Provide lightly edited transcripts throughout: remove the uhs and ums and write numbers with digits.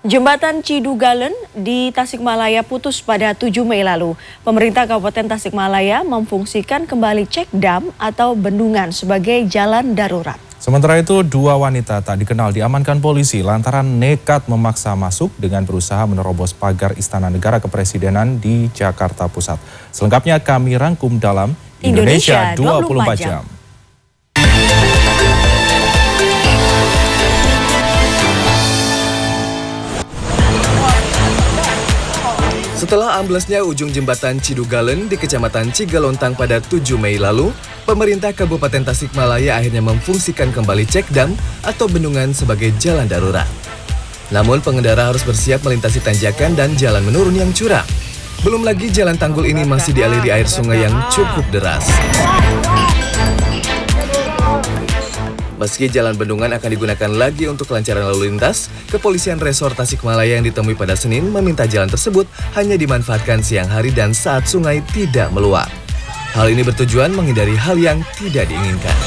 Jembatan Cidugalen di Tasikmalaya putus pada 7 Mei lalu. Pemerintah Kabupaten Tasikmalaya memfungsikan kembali cek dam atau bendungan sebagai jalan darurat. Sementara itu, dua wanita tak dikenal diamankan polisi lantaran nekat memaksa masuk dengan berusaha menerobos pagar Istana Negara Kepresidenan di Jakarta Pusat. Selengkapnya kami rangkum dalam Indonesia 24 Jam. Setelah amblesnya ujung jembatan Cidugalen di Kecamatan Cigalontang pada 7 Mei lalu, pemerintah Kabupaten Tasikmalaya akhirnya memfungsikan kembali cek dam atau bendungan sebagai jalan darurat. Namun pengendara harus bersiap melintasi tanjakan dan jalan menurun yang curam. Belum lagi jalan tanggul ini masih dialiri air sungai yang cukup deras. Meski jalan bendungan akan digunakan lagi untuk kelancaran lalu lintas, Kepolisian Resor Tasikmalaya yang ditemui pada Senin meminta jalan tersebut hanya dimanfaatkan siang hari dan saat sungai tidak meluap. Hal ini bertujuan menghindari hal yang tidak diinginkan.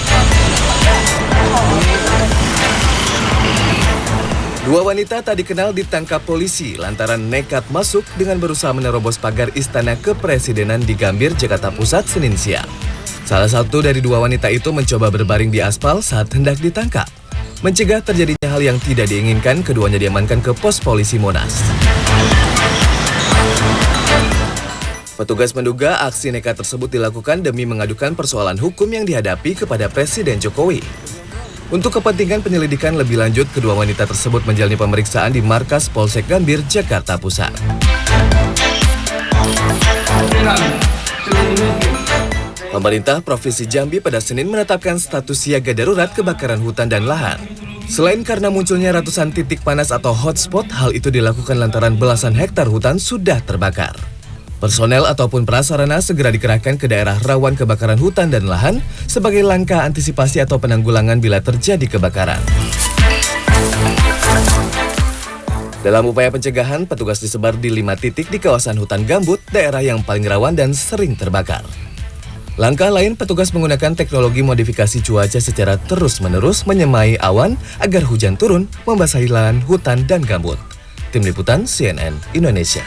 Dua wanita tak dikenal ditangkap polisi lantaran nekat masuk dengan berusaha menerobos pagar Istana Kepresidenan di Gambir, Jakarta Pusat, Senin siang. Salah satu dari dua wanita itu mencoba berbaring di aspal saat hendak ditangkap. Mencegah terjadinya hal yang tidak diinginkan, keduanya diamankan ke pos polisi Monas. Petugas menduga aksi nekat tersebut dilakukan demi mengadukan persoalan hukum yang dihadapi kepada Presiden Jokowi. Untuk kepentingan penyelidikan lebih lanjut, kedua wanita tersebut menjalani pemeriksaan di markas Polsek Gambir, Jakarta Pusat. Pemerintah Provinsi Jambi pada Senin menetapkan status siaga darurat kebakaran hutan dan lahan. Selain karena munculnya ratusan titik panas atau hotspot, hal itu dilakukan lantaran belasan hektar hutan sudah terbakar. Personel ataupun prasarana segera dikerahkan ke daerah rawan kebakaran hutan dan lahan sebagai langkah antisipasi atau penanggulangan bila terjadi kebakaran. Dalam upaya pencegahan, petugas disebar di 5 titik di kawasan hutan gambut, daerah yang paling rawan dan sering terbakar. Langkah lain, petugas menggunakan teknologi modifikasi cuaca secara terus-menerus menyemai awan agar hujan turun membasahi lahan, hutan, dan gambut. Tim Liputan CNN Indonesia.